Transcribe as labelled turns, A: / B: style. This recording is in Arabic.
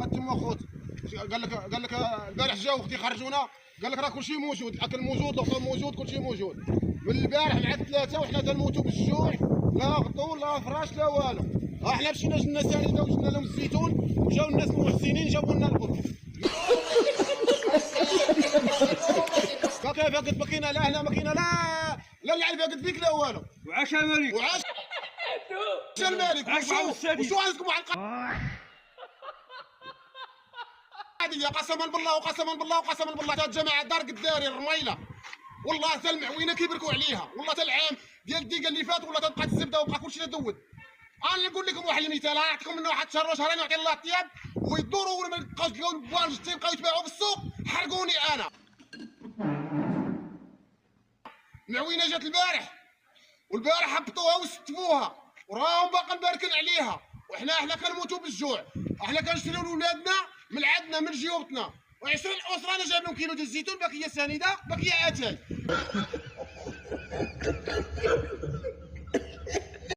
A: تما خوت قال لك البارح جاو اختي خرجونا، قال لك راه كلشي موجود، الاكل موجود، الطعام موجود، كلشي موجود. من البارح مع الثلاثه وحنا تنموتوا بالجوع، لا غطو لا فراش لا والو. ها حنا مشينا جبنا سالده وجبنا لهم الزيتون، وجاو الناس المحسنين جابوا لنا البر. كيف قد ما كاينه لا هنا ما كاينه لا العلبه قد بيك لا والو.
B: وعاش الملك
A: وعاش الملك. وشو عندكم على القضيه؟ قسما بالله وقسما بالله وقسما بالله تا الجماعه دار قداري الرميله والله حتى المعوينه كيبركوا عليها، والله حتى العام ديال الديكه اللي فات والله تبقى الزبده وبقى كلشي تدود. انا نقول لكم واحد المثال، نعطيكم منه واحد شهر وشهرين يعطي الله الطياب ويدوروا ولا ما يبقاوش تلقاو بوانج تيبقاو يتباعوا بالسوق. حرقوني انا. المعوينه جات البارح والبارح هبطوها وستفوها وراهم باقا مباركين عليها، وحنا كنموتوا بالجوع، احنا كنشريو لولادنا من عندنا من جيوبتنا. و20 اسره انا جايب لهم كيلو ديال الزيتون باقيه سنيده باقيه اتاي.